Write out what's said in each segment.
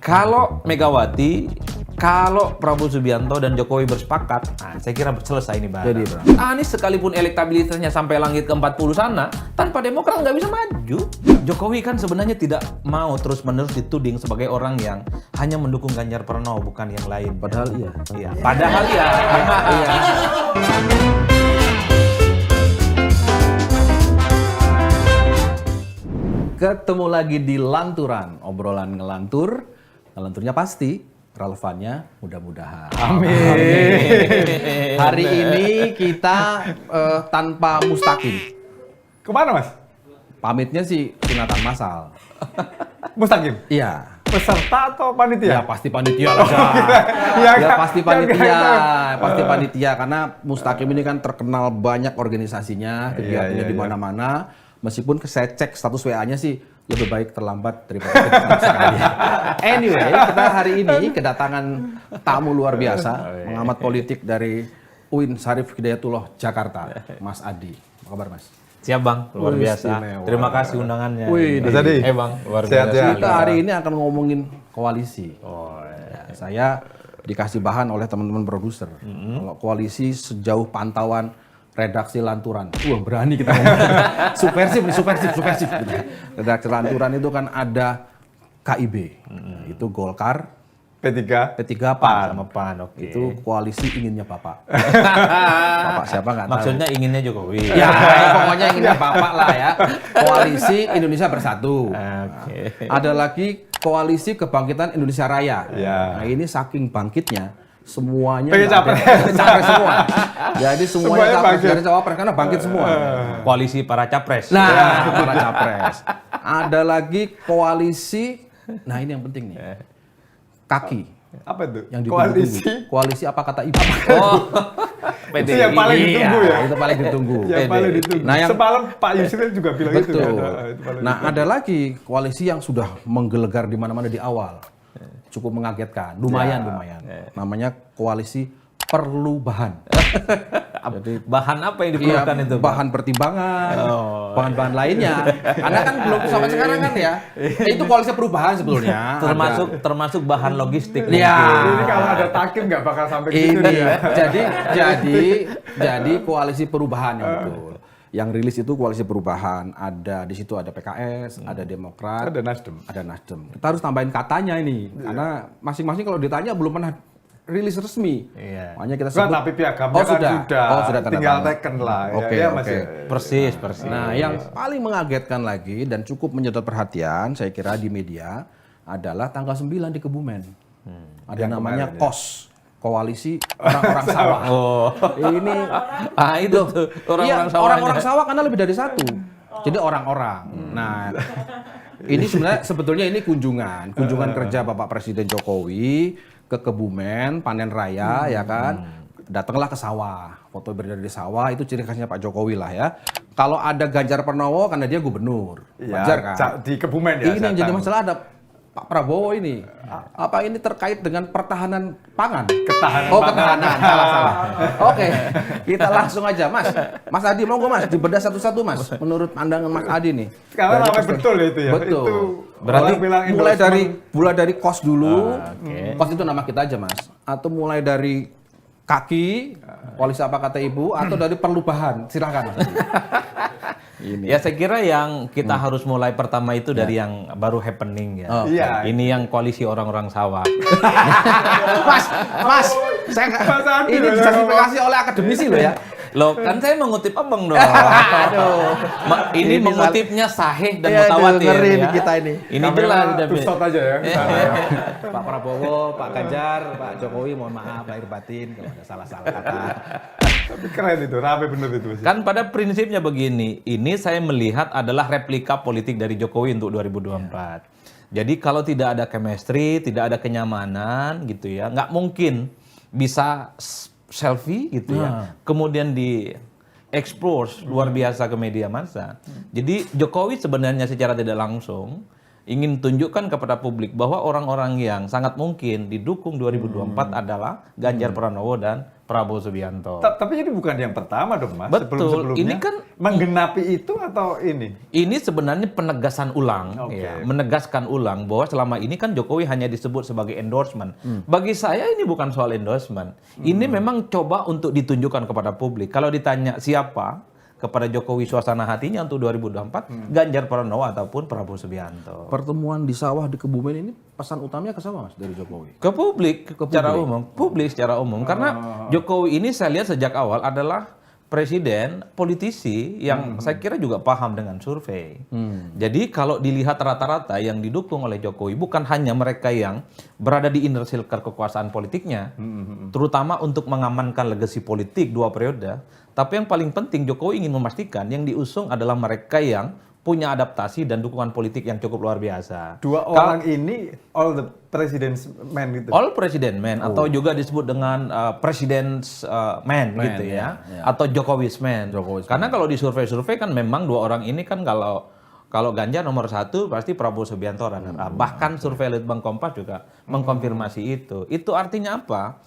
Kalau Megawati, kalau Prabowo Subianto dan Jokowi bersepakat, nah, saya kira selesai ini Bang. Jadi, Bang. Anies sekalipun elektabilitasnya sampai langit ke-40 sana, tanpa Demokrat nggak bisa maju. Jokowi kan sebenarnya tidak mau terus-menerus dituding sebagai orang yang hanya mendukung Ganjar Pranowo, bukan yang lain. Padahal iya. Iya. Padahal ya. Iya. Ketemu lagi di Lanturan, obrolan ngelantur, ngelanturnya pasti, relevannya mudah-mudahan. Amin. Hari ini kita tanpa Mustaqim. Kemana mas? Pamitnya sih sunatan massal. Mustaqim? Iya. Peserta atau panitia? Ya pasti panitia lah. Ya pasti panitia, pasti panitia karena Mustaqim ini kan terkenal banyak organisasinya, kegiatannya di mana-mana. Meskipun saya cek status WA-nya sih lebih baik terlambat daripada tidak sekali. Anyway, kita hari ini kedatangan tamu luar biasa, pengamat politik dari UIN Syarif Hidayatullah Jakarta, Mas Adi. Apa kabar Mas? Siap Bang, luar biasa. Istimewa. Terima kasih undangannya. Wih, Mas Adi. Bang, luar Sehat, biasa. sehat. Kita hari ini akan ngomongin koalisi. Saya dikasih bahan oleh teman-teman produser. Kalau koalisi sejauh pantauan redaksi Lanturan. Wah, berani kita ngomong. subversif. Redaksi Lanturan itu kan ada KIB. Itu Golkar, P3. P3 PAN. Sama PAN, oke. Itu koalisi inginnya Bapak. Bapak siapa nggak tahu. Maksudnya inginnya Jokowi. Ya, pokoknya inginnya Bapak lah ya. Koalisi Indonesia Bersatu. Oke. Ada lagi Koalisi Kebangkitan Indonesia Raya. Ya. Nah, ini saking bangkitnya semuanya Pengen nggak ada- capres semua. Jadi semuanya Semuanya capres bangkit. dari cawapres karena bangkit semua. Koalisi para capres. Nah, para capres. Ada lagi koalisi. Nah, ini yang penting nih. Kaki Apa itu? yang Koalisi. ditunggu-tunggu. Koalisi apa kata ibu? Oh, Itu yang paling ditunggu ya? Itu paling ditunggu. Yang paling ditunggu. Nah, yang- Semalam Pak Yusril juga bilang itu. Betul. Kan? Itu paling Nah, ada lagi koalisi yang sudah menggelegar di mana-mana di awal. Cukup mengagetkan. Lumayan. Namanya koalisi perubahan. jadi bahan apa yang Iya, diperlukan itu? Bang? bahan pertimbangan, bahan-bahan lainnya. Karena kan belum sampai sekarang kan ya. Itu koalisi perubahan sebetulnya. Termasuk bahan logistik. Iya. mungkin. Ini kalau ada takim nggak bakal sampai ke situ Ini dia. jadi koalisi perubahan yang betul. Yang rilis itu koalisi perubahan. Di situ ada PKS, ada Demokrat, Ada Nasdem. ada Nasdem. Kita harus tambahin katanya ini, karena masing-masing kalau ditanya belum pernah rilis resmi. Iya. Makanya kita Enggak, sebut. tapi piagamnya Oh, kan sudah. sudah. Oh, sudah tanda Tinggal tangan. teken lah. Oke, ya, oke. Mas, ya. Persis. Nah, yang paling mengagetkan lagi dan cukup menyedot perhatian saya kira di media adalah tanggal 9 di Kebumen. Ada Yang namanya kemarin, ya. KOS, Koalisi Orang-orang Sawah. Oh. Ini Itu tuh orang-orang sawahnya. orang-orang sawah karena lebih dari satu. Jadi orang-orang. Nah, ini sebetulnya ini kunjungan kerja Bapak Presiden Jokowi ke Kebumen, panen raya ya kan. Datanglah ke sawah, foto berada di sawah itu ciri khasnya Pak Jokowi lah ya. Kalau ada Ganjar Pranowo karena dia gubernur, Ya, wajar kan. di Kebumen ya. Ini yang jadi masalah ada Pak Prabowo ini. Apa ini terkait dengan pertahanan pangan? Ketahanan Ketahanan. Salah. Oke, kita langsung aja, Mas. Mas Adi, monggo Mas, dibedah satu-satu Mas. Menurut pandangan Mas Adi nih. Sekarang Dari ramai perspektif- betul itu ya. Betul. Itu Berarti orang bilang mulai dari kos dulu. Oke. Kos itu nama kita aja, Mas. Atau mulai dari kaki, koalisi apa kata Ibu, atau dari perubahan. Silakan Mas. Ini. Ya saya kira yang kita harus mulai pertama itu dari yang baru happening ya. Oh, Iya. Ini yang koalisi orang-orang sawah. Mas, saya Mas Adi ini loh yang disertifikasi oleh akademisi loh ya. Loh, kan saya mengutip abang dong. Ini mengutipnya sahih dan Iya, aduh, mutawatir ngeri ya. nih kita ini. Ini jelas udah. Tuh shot aja ya. Pak Prabowo, Pak Ganjar, Pak Jokowi, mohon maaf lahir batin kalau ada salah-salah kata. Tapi keren itu, rame bener itu. Mas. Kan pada prinsipnya begini, ini saya melihat adalah replika politik dari Jokowi untuk 2024. Jadi kalau tidak ada chemistry, tidak ada kenyamanan gitu ya, nggak mungkin bisa selfie gitu ya, kemudian di expose luar biasa ke media massa. Jadi Jokowi sebenarnya secara tidak langsung ingin tunjukkan kepada publik bahwa orang-orang yang sangat mungkin didukung 2024 adalah Ganjar Pranowo dan Prabowo Subianto. Tapi ini bukan yang pertama dong, Mas. Betul. Sebelum-sebelumnya Ini kan menggenapi itu atau ini? Ini sebenarnya penegasan ulang, Oke. ya, menegaskan ulang bahwa selama ini kan Jokowi hanya disebut sebagai endorsement. Bagi saya ini bukan soal endorsement. Ini memang coba untuk ditunjukkan kepada publik. Kalau ditanya siapa kepada Jokowi suasana hatinya untuk 2024, Ganjar Pranowo ataupun Prabowo Subianto. Pertemuan di sawah di Kebumen ini pesan utamanya ke siapa Mas dari Jokowi? Ke publik, secara umum, publik secara umum. Karena Jokowi ini saya lihat sejak awal adalah presiden, politisi yang saya kira juga paham dengan survei. Jadi kalau dilihat rata-rata yang didukung oleh Jokowi bukan hanya mereka yang berada di inner circle kekuasaan politiknya, terutama untuk mengamankan legasi politik 2 periode, tapi yang paling penting Jokowi ingin memastikan yang diusung adalah mereka yang punya adaptasi dan dukungan politik yang cukup luar biasa. 2 orang ini all the president's men gitu. All president man atau juga disebut dengan president's man gitu ya, atau Jokowi's man. Karena kalau di survei-survei kan memang 2 orang ini kan kalau Ganjar nomor 1 pasti Prabowo Subianto runner up. Bahkan survei Litbang Kompas juga mengkonfirmasi itu. Itu artinya apa?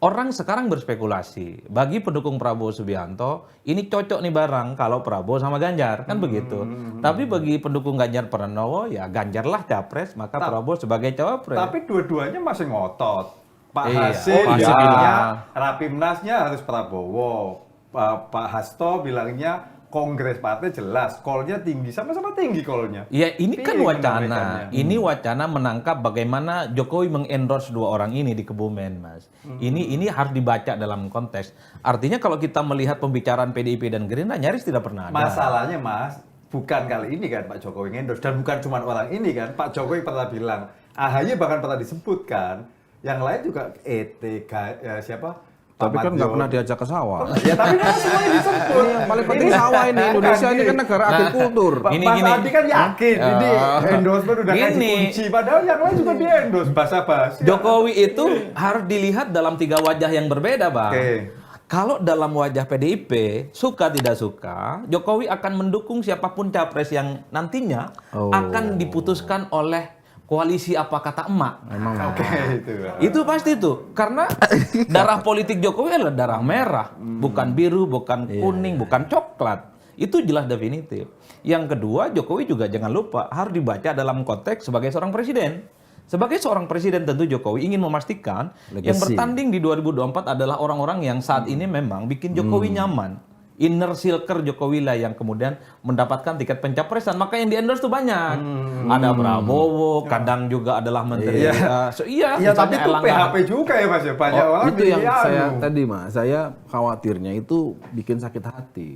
Orang sekarang berspekulasi, bagi pendukung Prabowo Subianto, ini cocok nih barang kalau Prabowo sama Ganjar, kan begitu. Tapi bagi pendukung Ganjar Pranowo, ya Ganjarlah capres, maka Prabowo sebagai cawapres. Tapi dua-duanya masih ngotot. Pak Iya. Hasim Hasim bilangnya bilang. Rapimnasnya harus Prabowo. Pak Hasto bilangnya Kongres partai jelas, call-nya tinggi, sama-sama tinggi call-nya. Ya ini kan Pilih wacana, menyampaikannya. ini wacana menangkap bagaimana Jokowi mengendorse 2 orang ini di Kebumen, Mas. Ini harus dibaca dalam konteks. Artinya kalau kita melihat pembicaraan PDIP dan Gerindra nyaris tidak pernah ada. Masalahnya Mas, bukan kali ini kan Pak Jokowi endorse, dan bukan cuma orang ini kan, Pak Jokowi pernah bilang, AHY bahkan pernah disebutkan, yang lain juga siapa? Tapi Pak kan nggak Mardiono. pernah diajak ke sawah. Ya tapi kan semuanya disebut. Yang paling penting sawah ini. Indonesia ini kan negara agrikultur. Ini, Mas gini. Adi kan yakin, ini endorsement udah kasih Gini. kunci. Padahal yang lain juga di endorse, basa-basi. Jokowi itu harus dilihat dalam 3 wajah yang berbeda, Bang. Oke. Kalau dalam wajah PDIP, suka tidak suka, Jokowi akan mendukung siapapun capres yang nantinya akan diputuskan oleh koalisi apa kata emak. Oke, itu. Itu pasti tuh, karena darah politik Jokowi adalah darah merah, bukan biru, bukan kuning, bukan coklat. Itu jelas definitif. Yang kedua, Jokowi juga jangan lupa harus dibaca dalam konteks sebagai seorang presiden. Sebagai seorang presiden tentu Jokowi ingin memastikan yang bertanding di 2024 adalah orang-orang yang saat ini memang bikin Jokowi nyaman. Inner circle Jokowi lah yang kemudian mendapatkan tiket pencapresan. Maka yang di-endorse tuh banyak. Ada Prabowo, kadang juga adalah menteri. Iya, tapi misalnya itu Erlangga. PHP juga ya Mas ya. Banyak orang Itu yang milih saya anu. tadi Mas, saya khawatirnya itu bikin sakit hati.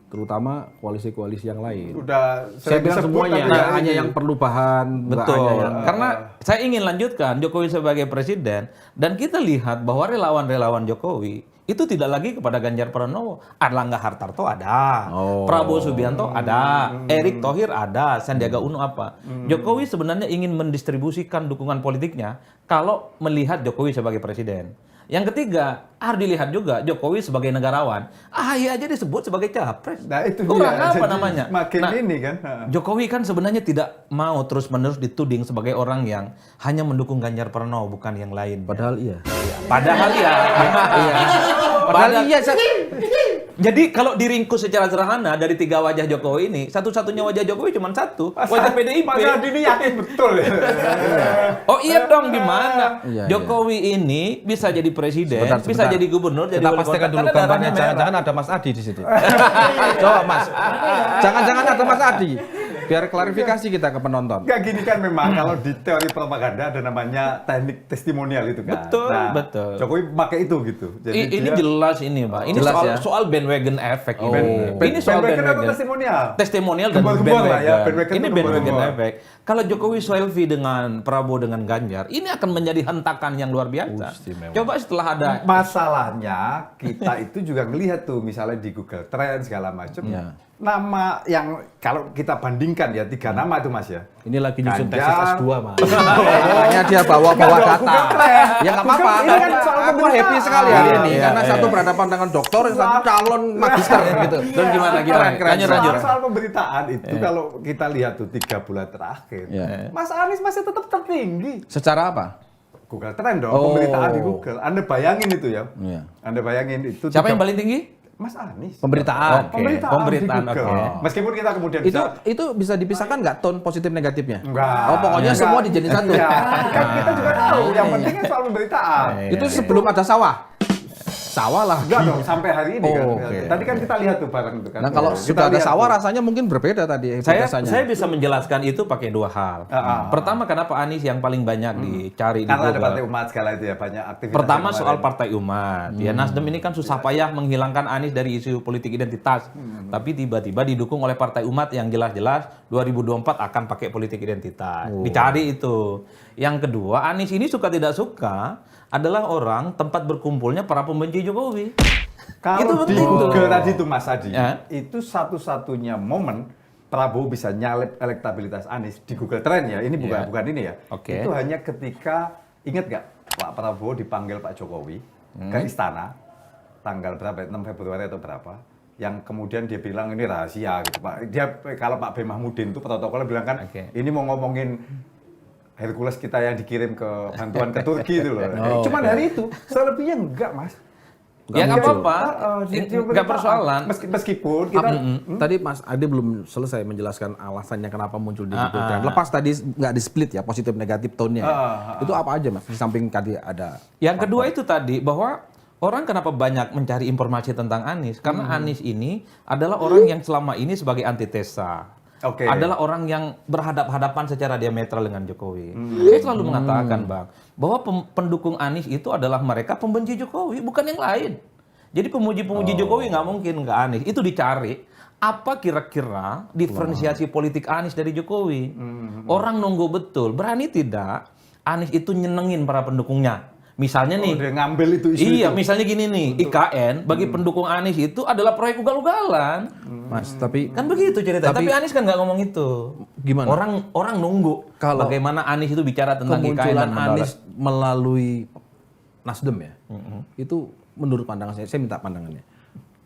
Terutama koalisi-koalisi yang lain. Udah Saya sering bilang disebut semuanya, tapi nggak ya hanya ini. yang perlu bahan, nggak Betul, hanya yang karena saya ingin lanjutkan Jokowi sebagai presiden dan kita lihat bahwa relawan-relawan Jokowi itu tidak lagi kepada Ganjar Pranowo, Erlangga Hartarto ada, Prabowo Subianto ada, Erick Thohir ada, Sandiaga Uno apa. Jokowi sebenarnya ingin mendistribusikan dukungan politiknya kalau melihat Jokowi sebagai presiden. Yang ketiga, harus dilihat juga Jokowi sebagai negarawan. AHY aja disebut sebagai capres. Nah, itu Kurang dia. apa Jadi namanya? Makin Nah, ini kan. Jokowi kan sebenarnya tidak mau terus-menerus dituding sebagai orang yang hanya mendukung Ganjar Pranowo, bukan yang lain. padahal iya. Padahal ya. Padahal iya. Jadi kalau diringkus secara sederhana dari 3 wajah Jokowi ini, satu-satunya wajah Jokowi cuma 1, wajah PDIP. Mas Adi ini yakin betul ya. Oh iya dong, gimana? Iya, Jokowi ini bisa jadi presiden, Sebentar, bisa sebentar. jadi gubernur, jadi Kita wali pastikan kota, dulu karena darahnya gambarnya. merah. Jangan-jangan ada Mas Adi di situ. Coba Mas. Jangan-jangan ada Mas Adi. Biar klarifikasi kita ke penonton. Enggak gini kan memang kalau di teori propaganda ada namanya teknik testimonial itu kan. Betul, betul. Jokowi pakai itu gitu. Ini dia- jelas ini, Pak. Ini Jelas soal, ya? soal bandwagon effect ini. Ben- Ini soal bandwagon atau bandwagon. testimonial? Testimonial dan Gembor-gembor lah bandwagon. ya, bandwagon Ini itu bandwagon gembor-gembor. effect. Kalau Jokowi selfie dengan Prabowo dengan Ganjar, ini akan menjadi hentakan yang luar biasa. Coba setelah ada Masalahnya kita itu juga ngelihat tuh misalnya di Google Trend segala macam. Iya. Nama yang kalau kita bandingkan ya 3 nama itu Mas ya. Ini lagi nyusun tesis Ganjar. S2 Mas. Makanya dia bawa-bawa Nggak, data. Google Trend. Ya nggak Google apa-apa. ini kan soal Aku pemberitaan. happy sekali hari ini Iya, karena iya. satu berhadapan dengan doktor, satu calon magister gitu. Dan gimana? Lanjut. Soal pemberitaan itu kalau kita lihat tuh 3 bulan terakhir, Iya. Mas Anies masih tetap tertinggi. Secara apa? Google Trend dong, Oh. pemberitaan di Google. Anda bayangin itu ya. Iya. Anda bayangin itu. Siapa yang paling tinggi? Mas Anies. Pemberitaan. Oke. Pemberitaan di Google. oke. Meskipun kita kemudian Itu bisa dipisahkan nggak tone positif negatifnya? Enggak. Oh, pokoknya Enggak. semua dijadiin satu. Iya. Kan kita juga tahu. Yang iya, penting kan soal pemberitaan. Itu sebelum ada sawah. Sawah lah. Enggak dong, sampai hari ini kan. Oh, oke. Tadi kan kita lihat tuh barang itu kan. Nah, kalau Kita sudah ada lihat sawah tuh. rasanya mungkin berbeda tadi Saya biasanya. bisa menjelaskan itu pakai dua hal. Pertama, kenapa Anies yang paling banyak dicari di Karena ada Google? partai umat segala itu ya, banyak aktivitas. Pertama yang soal kemarin. partai umat. Ya Nasdem ini kan susah payah menghilangkan Anies dari isu politik identitas. Tapi tiba-tiba didukung oleh partai umat yang jelas-jelas 2024 akan pakai politik identitas. Dicari itu. Yang kedua, Anies ini suka tidak suka adalah orang tempat berkumpulnya para pembenci Jokowi. Kalau Itu di penting tuh. Google tadi tuh Mas Adi, Ya. itu satu-satunya momen Prabowo bisa nyalip elektabilitas Anies di Google Trend ya. Ini bukan Ya. bukan ini ya. Oke. Itu hanya ketika ingat nggak Pak Prabowo dipanggil Pak Jokowi ke istana tanggal berapa? 6 Februari atau berapa? Yang kemudian dia bilang ini rahasia gitu Pak. Dia kalau Pak B Mahmudin itu protokolnya bilang kan Oke. ini mau ngomongin Hercules kita yang dikirim ke bantuan ke Turki itu loh. Oh, Cuman hari itu, selebihnya enggak Mas. Ya nggak apa-apa, Nggak nggak persoalan. Meskipun kita Tadi Mas Ade belum selesai menjelaskan alasannya kenapa muncul di Google Trend. Lepas tadi nggak di split ya positif negatif tone-nya. Itu apa aja Mas? Di samping tadi ada. Yang kedua itu tadi bahwa orang kenapa banyak mencari informasi tentang Anies? Karena Anies ini adalah orang yang selama ini sebagai antitesa. Oke. Adalah orang yang berhadap-hadapan secara diametral dengan Jokowi. Saya selalu mengatakan, Bang, bahwa pendukung Anies itu adalah mereka pembenci Jokowi, bukan yang lain. Jadi pemuji-pemuji Jokowi nggak mungkin ke Anies. Itu dicari apa kira-kira diferensiasi politik Anies dari Jokowi. Orang nunggu betul, berani tidak Anies itu nyenengin para pendukungnya. Misalnya nih, dia ngambil itu isu iya, itu. misalnya gini nih, IKN bagi pendukung Anies itu adalah proyek ugal-ugalan. Mas, tapi Kan begitu ceritanya. Tapi Anies kan nggak ngomong itu. Gimana? Orang nunggu Kalau bagaimana Anies itu bicara tentang IKN kemunculan dan mendarat. Anies melalui Nasdem ya, itu menurut pandangan saya minta pandangannya,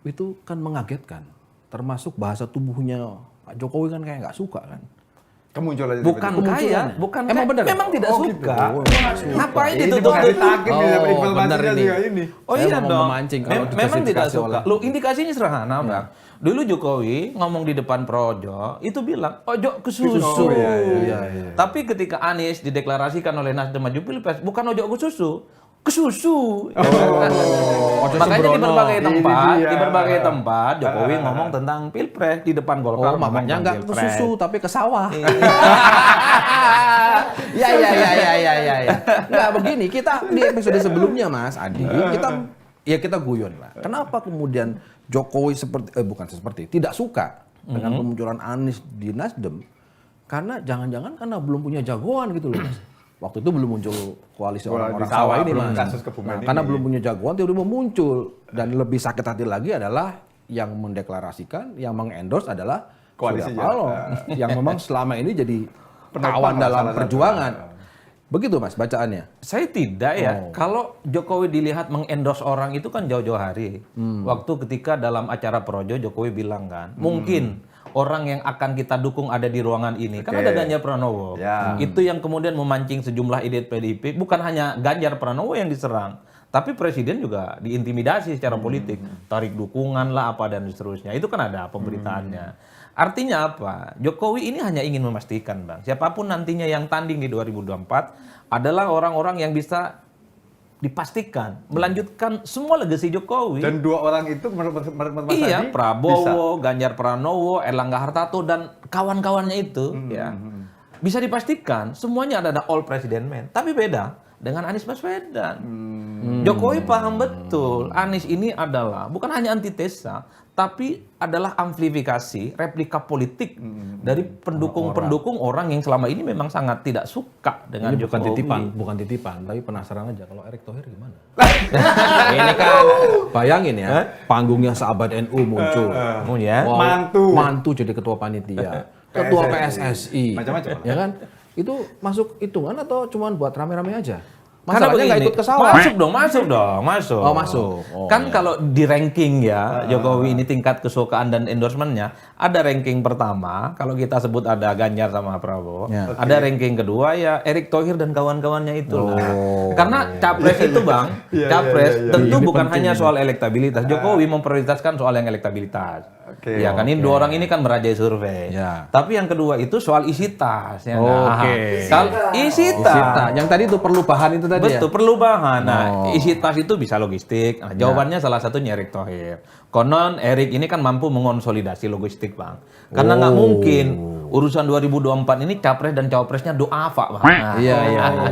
itu kan mengagetkan. Termasuk bahasa tubuhnya Pak Jokowi kan kayak nggak suka kan. Kemunculan Bukan kaya, bukan Emang kaya. bener ya? Memang tidak Oh, suka. gitu. Ngapain Ini ditutup? bukan ditagih Oh, ya, benar informasinya ini. juga ini. Oh Saya iya mau dong. memancing kalau Memang tidak diversifikasi suka. oleh- Lu indikasinya sederhana, Bang. Dulu Jokowi ngomong di depan Projo, itu bilang, ojo ke susu. Oh, iya. Tapi ketika Anies dideklarasikan oleh Nasdem maju Pilpres, bukan ojo ke susu, ke susu. Makanya di berbagai tempat, Ini dia. di berbagai tempat Jokowi ngomong tentang Pilpres di depan Golkar. Oh, makanya ngomong nggak ke Pilpres. susu tapi ke sawah. Iya. Ya. Nggak begini, kita di episode sebelumnya Mas Adi, kita guyon lah. Kenapa kemudian Jokowi tidak suka dengan pemunculan Anies di Nasdem? Karena jangan-jangan karena belum punya jagoan gitu loh Mas. Waktu itu belum muncul koalisi orang-orang di sawah, sawah ini belum Mas. kasus kebumen Karena ini. belum punya jagoan tiba-tiba muncul, dan lebih sakit hati lagi adalah yang mendeklarasikan, yang mengendorse adalah Koalisi Surya Paloh, yang memang selama ini jadi Penopang kawan lah, dalam salah satu. perjuangan. Begitu Mas bacaannya. Saya tidak ya. Kalau Jokowi dilihat mengendorse orang itu kan jauh-jauh hari. Waktu ketika dalam acara Projo Jokowi bilang kan, mungkin orang yang akan kita dukung ada di ruangan ini. Kan Oke. ada Ganjar Pranowo. Ya. Itu yang kemudian memancing sejumlah elit PDIP. Bukan hanya Ganjar Pranowo yang diserang. Tapi presiden juga diintimidasi secara politik. Tarik dukungan lah apa dan seterusnya. Itu kan ada pemberitaannya. Artinya apa? Jokowi ini hanya ingin memastikan, Bang. Siapapun nantinya yang tanding di 2024 adalah orang-orang yang bisa dipastikan melanjutkan semua legasi Jokowi. Dan dua orang itu menurut Mas Iya, Adi, bisa. Prabowo, Ganjar Pranowo, Erlangga Hartarto dan kawan-kawannya itu ya. Bisa dipastikan semuanya adalah all president man. Tapi beda dengan Anies Baswedan. Jokowi paham betul Anies ini adalah bukan hanya antitesa tapi adalah amplifikasi, replika politik dari pendukung-pendukung orang yang selama ini memang sangat tidak suka dengan Ini bukan Jokowi. titipan, tapi penasaran aja kalau Erick Thohir gimana? Ini kan bayangin ya, panggungnya sahabat NU muncul. Oh ya. Wow, mantu jadi ketua panitia, ketua PSSI. Macam-macam. Ya kan? Itu masuk hitungan atau cuma buat rame-rame aja? Masalahnya nggak ikut ke sawah. Masuk dong. Oh, masuk. Oh, Kan iya. kalau di ranking ya, Jokowi ini tingkat kesukaan dan endorsementnya, ada ranking pertama, kalau kita sebut ada Ganjar sama Prabowo, Ya. ada ranking kedua ya Erick Thohir dan kawan-kawannya itu. Oh. Karena capres itu Bang, capres tentu bukan hanya soal elektabilitas. Jokowi memprioritaskan soal yang elektabilitas. Oke. Ya kan ini dua orang ini kan merajai survei. Ya. Tapi yang kedua itu soal isi tas. Ya, Oke. Kalau isi Sita. tas. Yang tadi itu perlu bahan itu tadi Betul, ya? perlu bahan. Nah, isi tas itu bisa logistik. Nah, jawabannya salah satunya Erick Thohir. Konon Erick ini kan mampu mengonsolidasi logistik, Bang. Karena nggak mungkin urusan 2024 ini capres dan cawapresnya doafa, Bang. Nah, Iya.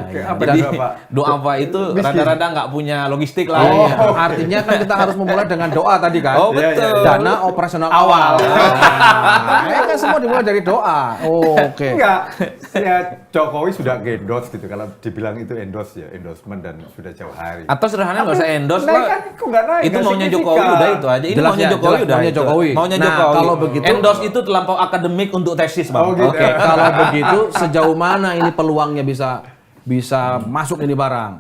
Oke, apa Jadi doafa? doafa itu rada-rada nggak punya logistik lah. Oh, ya. artinya kan kita harus memulai dengan doa tadi kan? Oh, Iya, betul. Dana operasional awal. Nah, kan semua dimulai dari doa. Oh, oke. Enggak, ya Jokowi sudah endorse gitu. Kalau dibilang itu endorse ya, endorsement dan sudah jauh hari. Atau sederhana nggak usah endorse naik lah. kan, kok nggak naik? Itu Nggak maunya signifikan. Jokowi udah itu aja. Ini Jelas maunya ya, Jokowi jelas udah maunya itu. Jokowi. Maunya Nah, Jokowi. kalau begitu- Endorse itu terlampau akademik untuk tesis, Bang. Oh, gitu. Oke, kalau begitu sejauh mana ini peluangnya bisa masuk ini barang?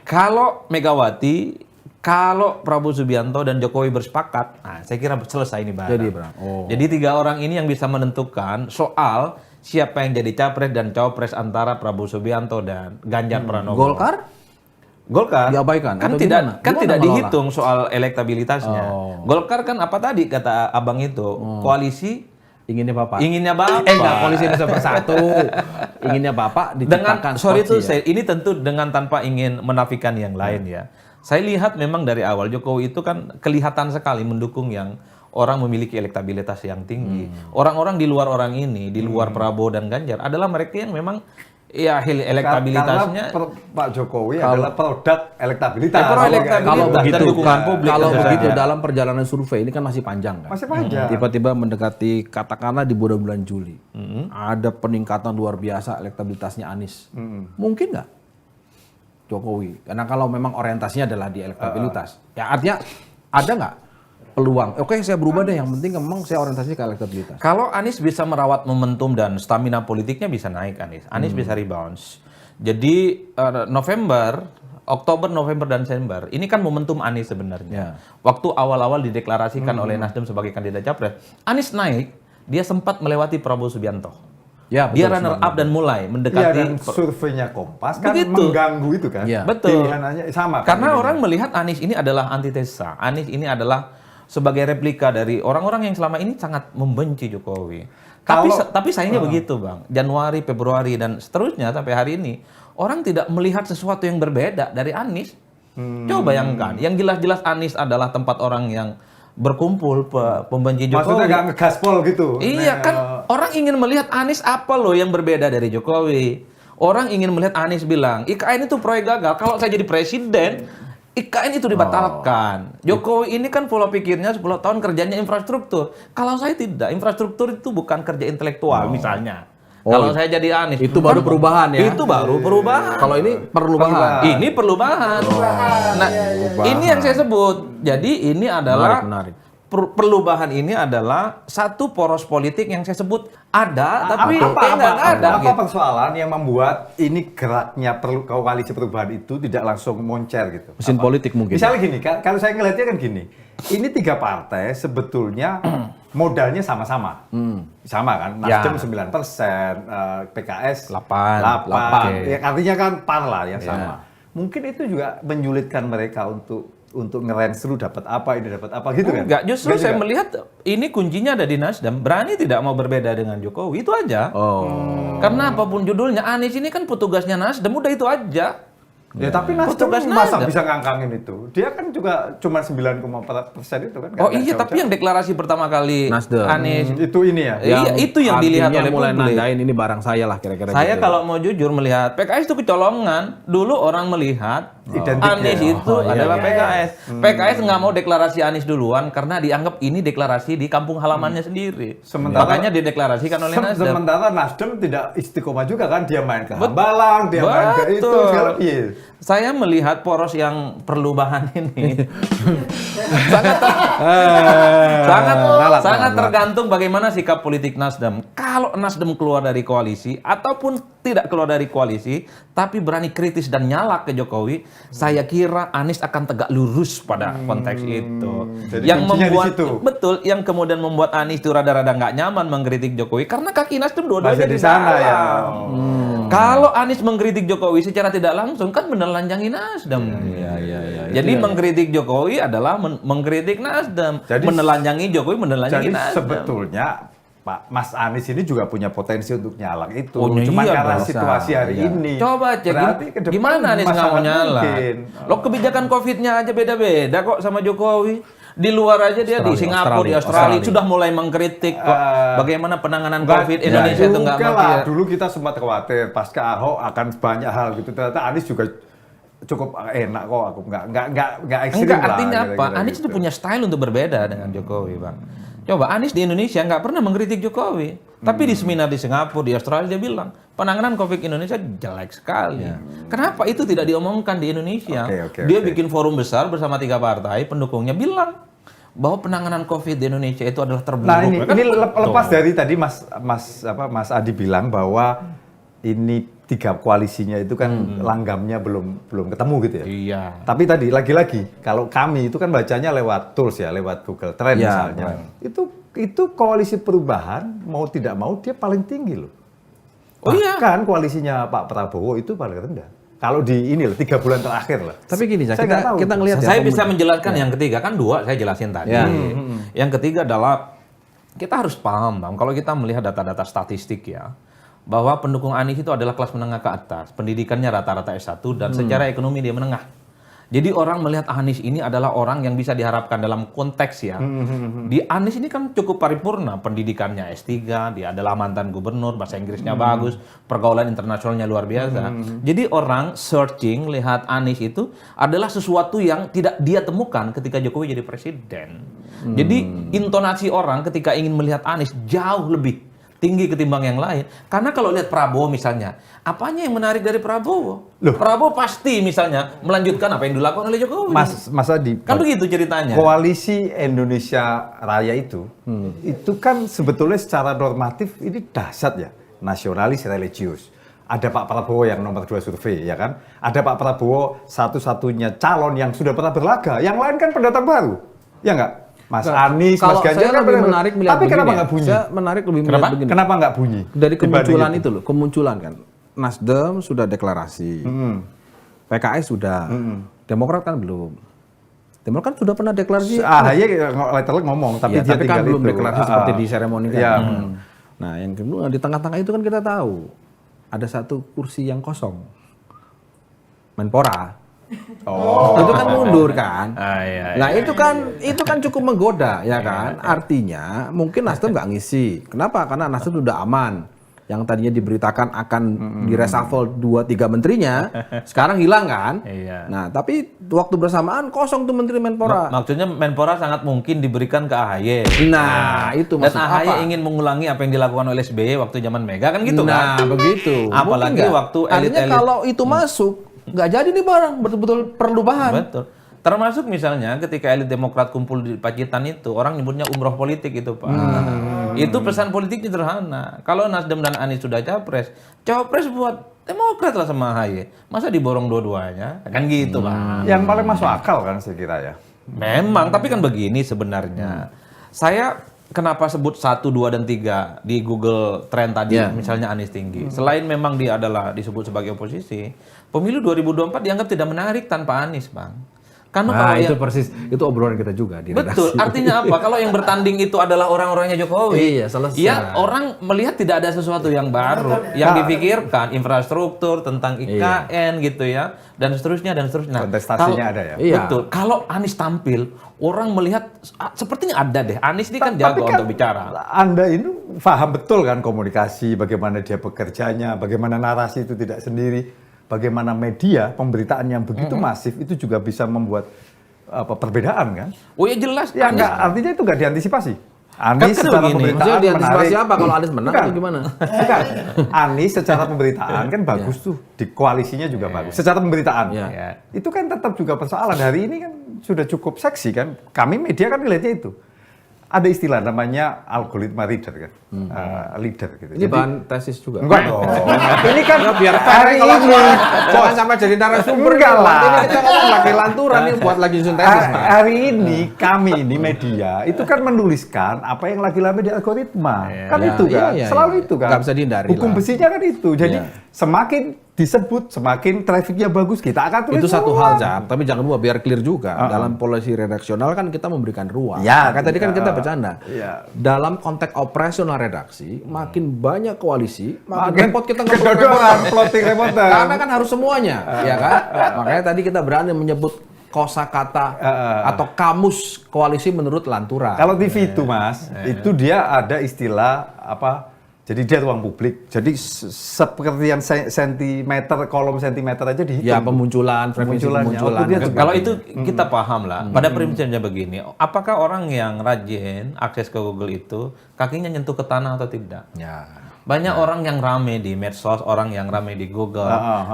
Kalau Megawati, kalau Prabowo Subianto dan Jokowi bersepakat, nah saya kira selesai ini barang. Jadi, Bang. Oh. Jadi tiga orang ini yang bisa menentukan soal siapa yang jadi capres dan cawapres antara Prabowo Subianto dan Ganjar Pranowo. Golkar Diabaikan kan atau tidak gimana? kan Gimana tidak mengelola? dihitung soal elektabilitasnya. Oh. Golkar kan apa tadi kata abang itu koalisi Inginnya Bapak. inginnya Bapak. Enggak, polisi bisa bersatu. Inginnya Bapak Dengan diciptakan sorry itu skoci ya? ini tentu dengan tanpa ingin menafikan yang lain ya. Saya lihat memang dari awal Jokowi itu kan kelihatan sekali mendukung yang orang memiliki elektabilitas yang tinggi. Orang-orang di luar orang ini, di luar Prabowo dan Ganjar adalah mereka yang memang ya elektabilitasnya Karena Pak Jokowi adalah produk elektabilitas. Produk elektabilitas. Kalau Dan begitu, dukungan publik kalau tentu begitu saja. dalam perjalanan survei ini kan masih panjang kan. Masih panjang. Tiba-tiba mendekati katakanlah di bulan Juli, ada peningkatan luar biasa elektabilitasnya Anies. Mungkin nggak Jokowi? Karena kalau memang orientasinya adalah di elektabilitas, ya artinya ada nggak peluang? Oke, saya berubah deh. Yang penting memang saya orientasi ke elektabilitas. Kalau Anies bisa merawat momentum dan stamina politiknya bisa naik Anies. Anies bisa rebounds. Jadi Oktober, November, dan Desember ini kan momentum Anies sebenarnya. Waktu awal-awal dideklarasikan oleh Nasdem sebagai kandidat capres, Anies naik, dia sempat melewati Prabowo Subianto. Ya, Dia betul, runner up dan mulai Iya, mendekati dan surveinya Kompas kan Begitu. mengganggu itu kan. Iya. Betul. Pilihannya sama kan. Karena ini. orang melihat Anies ini adalah antitesa. Anies ini adalah sebagai replika dari orang-orang yang selama ini sangat membenci Jokowi. Tapi sayangnya begitu, Bang. Januari, Februari, dan seterusnya sampai hari ini, orang tidak melihat sesuatu yang berbeda dari Anies. Coba bayangkan, yang jelas-jelas Anies adalah tempat orang yang berkumpul pembenci Jokowi. Maksudnya nggak ngegaspol gitu. Iya kan, orang ingin melihat Anies apa loh yang berbeda dari Jokowi. Orang ingin melihat Anies bilang, IKN itu proyek gagal. Kalau saya jadi presiden, IKN itu dibatalkan. Jokowi ini kan pola pikirnya 10 tahun kerjanya infrastruktur. Kalau saya tidak, infrastruktur itu bukan kerja intelektual misalnya. Kalau saya jadi Anies. Itu baru perubahan ya? Itu baru perubahan. Kalau ini perlu bahan. Ini perlu bahan. Nah, ini yang saya sebut. Jadi ini adalah Menarik. Perubahan ini adalah satu poros politik yang saya sebut ada, tapi apa nggak ada. apa Gitu. persoalan yang membuat ini geraknya koalisi perubahan itu tidak langsung moncer gitu? Mesin politik mungkin. Misalnya gini, kalau saya ngelihatnya kan gini, ini 3 partai sebetulnya modalnya sama-sama. Sama kan, Nasdem 9%, PKS 8. 8. Oke. Ya, artinya kan par lah yang sama. Mungkin itu juga menyulitkan mereka untuk ngerange dulu dapat apa, ini dapat apa gitu kan? Enggak, justru Enggak saya juga? melihat ini kuncinya ada di Nasdem. Berani tidak mau berbeda dengan Jokowi, itu aja. Karena apapun judulnya, Anies ini kan petugasnya Nasdem, udah itu aja. Ya tapi Nasdem Petugas masa Nasdem. bisa ngangkangin itu? Dia kan juga cuma 9,4% itu kan? Oh nggak iya, jauh-jauh. tapi yang deklarasi pertama kali Nasdem. Anies, Itu ini ya? iya itu yang dilihat artinya oleh mulai publik. nandain ini barang saya lah kira-kira. Saya gitu. kalau mau jujur melihat PKS itu kecolongan. Dulu orang melihat Identik Anies ya. itu iya, adalah iya. PKS. PKS nggak mau deklarasi Anies duluan karena dianggap ini deklarasi di kampung halamannya sendiri. Makanya dideklarasikan oleh Nasdem. Sementara Nasdem tidak istiqomah juga kan? Dia main ke Hambalang, dia main ke itu. Betul. Segala, iya. Saya melihat poros yang perlu bahan ini sangat sangat tergantung bagaimana sikap politik Nasdem. Kalau Nasdem keluar dari koalisi ataupun tidak keluar dari koalisi, tapi berani kritis dan nyala ke Jokowi, saya kira Anies akan tegak lurus pada konteks itu. Jadi Yang kuncinya di membuat situ. betul, yang kemudian membuat Anies itu rada-rada nggak nyaman mengkritik Jokowi karena kaki Nasdem dua-duanya Masih di di sana dalam. ya. Kalau Anies mengkritik Jokowi secara tidak langsung kan bener lanjangi Nasdem. Iya. Jadi mengkritik Jokowi adalah mengkritik Nasdem. Jadi- menelanjangi Jokowi, menelanjangi Jadi Nasdem. sebetulnya Pak Mas Anies ini juga punya potensi untuk nyalak itu. Oh, Cuma iya, karena Bang. situasi hari Iya. ini. Coba cek Berarti ke depan gimana Anies nggak mau sangat nyala. mungkin. Lo kebijakan COVID-nya aja beda-beda kok sama Jokowi. Di luar aja dia di Singapura, di Australia sudah mulai mengkritik kok bagaimana penanganan COVID Indonesia itu nggak juga makin. lah. Dulu kita sempat khawatir pasca Ahok akan banyak hal gitu. Ternyata Anies juga cukup enak kok. Aku nggak ekstrim Enggak, lah. artinya apa? kira-kira Anies itu gitu. punya style untuk berbeda dengan Jokowi, Bang. Coba Anies di Indonesia nggak pernah mengkritik Jokowi, tapi di seminar di Singapura, di Australia dia bilang penanganan COVID Indonesia jelek sekali. Kenapa itu tidak diomongkan di Indonesia? Oke, Dia oke. bikin forum besar bersama 3 partai pendukungnya bilang bahwa penanganan COVID di Indonesia itu adalah terburuk. Nah ini, Kan lepas dari tadi Mas Adi bilang bahwa ini 3 koalisinya itu kan langgamnya belum ketemu gitu ya. Iya. Tapi tadi lagi-lagi kalau kami itu kan bacanya lewat tools ya, lewat Google Trend Ya, misalnya. Itu koalisi perubahan mau tidak mau dia paling tinggi loh. Oh iya. Bahkan koalisinya Pak Prabowo itu paling rendah. Kalau di ini loh 3 bulan terakhir lah. Tapi gini, Saya nggak tahu. kita ngelihat ya. Saya bisa menjelaskan yang ketiga, kan 2 saya jelasin tadi. Ya. Yang ketiga adalah kita harus paham, Bang, kalau kita melihat data-data statistik ya, bahwa pendukung Anies itu adalah kelas menengah ke atas, pendidikannya rata-rata S1 dan secara ekonomi dia menengah. Jadi orang melihat Anies ini adalah orang yang bisa diharapkan dalam konteks ya. Di Anies ini kan cukup paripurna, pendidikannya S3, dia adalah mantan gubernur, bahasa Inggrisnya bagus, pergaulan internasionalnya luar biasa. Jadi orang searching lihat Anies itu adalah sesuatu yang tidak dia temukan ketika Jokowi jadi presiden. Jadi intonasi orang ketika ingin melihat Anies jauh lebih tinggi ketimbang yang lain. Karena kalau lihat Prabowo misalnya, apanya yang menarik dari Prabowo? Loh. Prabowo pasti misalnya melanjutkan apa yang dilakukan oleh Jokowi. Mas Adi, Kan begitu ceritanya. koalisi Indonesia Raya itu kan sebetulnya secara normatif ini dahsyat ya, nasionalis religius. Ada Pak Prabowo yang nomor 2 survei, ya kan? Ada Pak Prabowo satu-satunya calon yang sudah pernah berlaga, yang lain kan pendatang baru, ya nggak? Mas Anies, Mas Kalau Ganjar saya kan lebih pernah- menarik melihat Tapi kenapa begini ya. nggak bunyi? Saya menarik lebih Kenapa? melihat begini. Kenapa nggak bunyi? Dari dibanding kemunculan itu loh, kemunculan kan. Nasdem sudah deklarasi, PKS sudah, Demokrat kan belum. Demokrat sudah pernah deklarasi. AHY letternya ngomong, tapi Iya, dia tapi tinggal kan belum itu. deklarasi seperti di seremoni kan. Iya. Nah, yang kedua di tengah-tengah itu kan kita tahu ada satu kursi yang kosong, Menpora. Itu kan mundur kan. Iya. Nah itu kan cukup menggoda ya kan. Artinya mungkin Nasdem nggak ngisi. Kenapa? Karena Nasdem sudah aman. Yang tadinya diberitakan akan direshuffle 2-3 menterinya, sekarang hilang kan. Iya. Nah tapi waktu bersamaan kosong tuh Menteri Menpora. Maksudnya Menpora sangat mungkin diberikan ke AHY. Nah itu Dan maksud AHY apa? ingin mengulangi apa yang dilakukan oleh SBY waktu zaman Mega kan gitu Nah kan? begitu. Apalagi Mungkin nggak? waktu Artinya elit-elit. kalau itu masuk nggak jadi nih barang betul-betul perlu bahan. Betul. Termasuk misalnya ketika elit Demokrat kumpul di Pacitan itu, orang nyebutnya umroh politik itu, Pak. Itu pesan politiknya sederhana. Kalau Nasdem dan Anies sudah capres buat Demokrat lah sama AHY. Masa diborong dua-duanya? Kan gitu, Pak. Yang paling masuk akal kan saya kira ya. Memang, tapi kan begini sebenarnya. Saya kenapa sebut 1, 2, dan 3 di Google Trend tadi, misalnya Anies tinggi. Selain memang dia adalah disebut sebagai oposisi, pemilu 2024 dianggap tidak menarik tanpa Anies, Bang. Karena Nah kalau itu yang, persis, itu obrolan kita juga di redaksi. betul, artinya apa? Kalau yang bertanding itu adalah orang-orangnya Jokowi, Iya, selesai. ya orang melihat tidak ada sesuatu yang baru, yang dipikirkan infrastruktur tentang IKN gitu ya, dan seterusnya dan seterusnya. Nah, Kontestasinya kalau- ada ya. Iya. Betul. Kalau Anies tampil, orang melihat sepertinya ada deh. Anies ini kan jago untuk bicara. Anda ini paham betul kan komunikasi, bagaimana dia bekerjanya, bagaimana narasi itu tidak sendiri, bagaimana media pemberitaan yang begitu masif itu juga bisa membuat perbedaan kan? Oh ya jelas. Ya Anies- enggak, artinya itu nggak diantisipasi. Anies Kan secara begini, Maksudnya pemberitaan diantisipasi menarik. apa kalau Anies menang Bukan. atau gimana? Bukan. Anies secara pemberitaan kan bagus tuh, di koalisinya juga bagus. Secara pemberitaan, Iya. itu kan tetap juga persoalan. Hari ini kan sudah cukup seksi kan. Kami media kan melihatnya itu. Ada istilah namanya algoritma reader kan, leader gitu. Ini bahan tesis juga. Enggak dong. Ini kan biar hari kalau ini. jangan sampai jadi narasumber. Enggak lah. Nanti ini kita ngomong lagi lanturan nih buat lagi nyusun tesis. Mas. Hari ini kami ini media itu kan menuliskan apa yang lagi rame di algoritma. Kan Ya, itu kan, iya, selalu iya. itu kan. Nggak bisa dihindari Hukum lah. besinya kan itu. Jadi Iya. semakin disebut, semakin trafficnya bagus, kita akan tulis Itu satu semua. hal, Jam. Tapi jangan lupa biar clear juga. Dalam polisi redaksional kan kita memberikan ruang. Ya, Maka tadi kan kita bercanda. Iya. Dalam konteks operasional redaksi, makin banyak koalisi, makin Makin repot kita kedodoran, plotting reporter. Karena kan harus semuanya, ya kan? Makanya tadi kita berani menyebut kosakata atau kamus koalisi menurut Lantura. Kalau TV itu Mas, itu dia ada istilah apa? Jadi dia ruang publik. Jadi seperti yang sentimeter, kolom sentimeter aja dihitung. Ya pemunculan, frekuensi Pemunculannya. pemunculan. Waktu dia dan juga- Kalau sebagainya. itu kita paham lah. Pada prinsipnya begini, apakah orang yang rajin akses ke Google itu kakinya nyentuh ke tanah atau tidak? Ya. Banyak orang yang rame di medsos, orang yang rame di Google,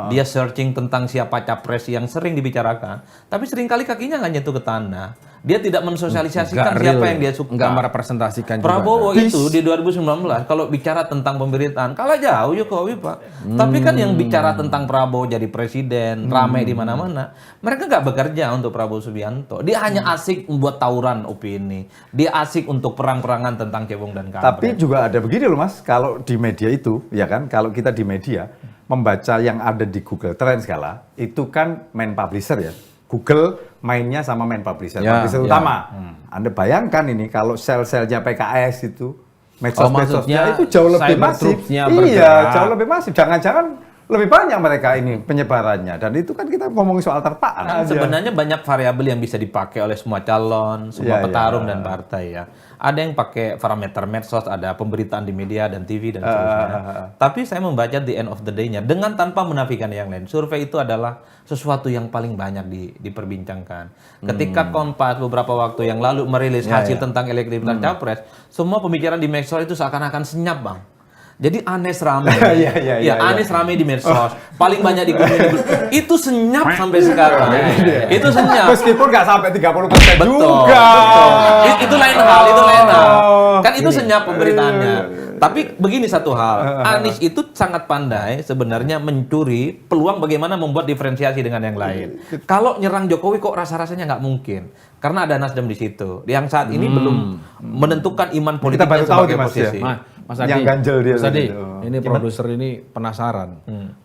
dia searching tentang siapa capres yang sering dibicarakan, tapi seringkali kakinya nggak nyentuh ke tanah. Dia tidak mensosialisasikan Nggak siapa real, yang dia suka. nggak merepresentasikan juga. Prabowo itu di 2019 kalau bicara tentang pemberitaan kalah jauh Jokowi Pak. Tapi kan yang bicara tentang Prabowo jadi presiden ramai di mana-mana, mereka nggak bekerja untuk Prabowo Subianto. Dia hanya asik membuat tawuran opini. Dia asik untuk perang-perangan tentang cebong dan kampret. Tapi juga ada begini loh Mas, kalau di media itu, ya kan, kalau kita di media membaca yang ada di Google Trends skala, itu kan main publisher ya. Google mainnya sama main publisher, Ya, publisher ya. utama. Anda bayangkan ini kalau sel-selnya PKS itu, medsos-medsosnya maksudnya itu jauh lebih cyber masif. troops-nya Iya, bergerak. jauh lebih masif. Jangan-jangan lebih banyak mereka ini penyebarannya. Dan itu kan kita ngomongin soal terpaan. Kan sebenarnya banyak variabel yang bisa dipakai oleh semua calon, semua Iya, petarung iya. dan partai ya. Ada yang pakai parameter medsos, ada pemberitaan di media dan TV dan seterusnya. Tapi saya membaca the end of the day-nya dengan tanpa menafikan yang lain. Survei itu adalah sesuatu yang paling banyak diperbincangkan. Ketika Kompas beberapa waktu yang lalu merilis hasil tentang elektabilitas capres, semua pembicaraan di medsos itu seakan-akan senyap, Bang. Jadi Anies rame. Iya, Anies rame di medsos. Paling banyak di itu senyap sampai sekarang. Itu senyap. Meskipun nggak sampai 30% Betul, juga. betul. Itu lain hal, itu lain hal. Oh. Kan itu senyap pemberitaannya. Tapi begini satu hal, Anies itu sangat pandai sebenarnya mencuri peluang bagaimana membuat diferensiasi dengan yang lain. Kalau nyerang Jokowi kok rasa-rasanya nggak mungkin. Karena ada Nasdem di situ. Yang saat ini belum menentukan iman Kita baru politiknya tahu sebagai nih, Mas, ya. posisi. Mas Yang ganjel dia Mas Adi, tadi. ini produser ini penasaran.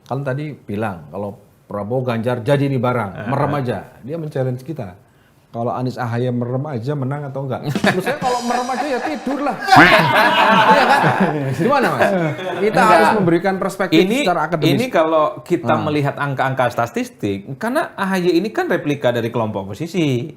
Kan tadi bilang kalau Prabowo Ganjar jadi nih barang, merem aja. Dia men-challenge kita. Kalau Anies AHY merem aja menang atau enggak? Menurut saya kalau merem aja ya tidur lah. Iya kan? Gimana Mas? Kita harus memberikan perspektif secara akademis. Ini kalau kita melihat angka-angka statistik, karena AHY ini kan replika dari kelompok oposisi.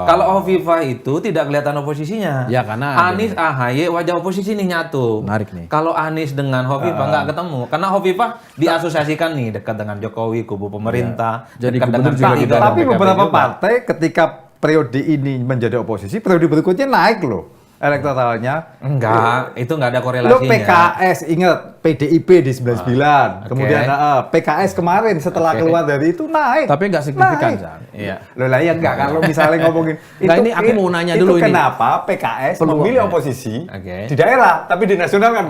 Kalau Hovifah itu tidak kelihatan oposisinya. Ya, karena Anies AHY wajah oposisi nih nyatu. Menarik nih. Kalau Anies dengan Hovifah nggak ketemu, karena Hovifah diasosiasikan nih dekat dengan Jokowi, kubu pemerintah, Jadi dekat gubernur dengan juga P3 kita dan Tapi PKB beberapa juga. partai ketika periode ini menjadi oposisi, periode berikutnya naik loh elektoralnya. Enggak, itu nggak ada Lo korelasinya. PKS ingat PDIP di 99, kemudian PKS kemarin setelah keluar dari itu naik. Tapi nggak signifikan, Naik. Jan. Iya. Loh lah ya enggak kalau misalnya ngomongin Nggak, ini aku mau nanya dulu itu ini. kenapa PKS Peluang. memilih oposisi Oke. di daerah tapi di nasional kan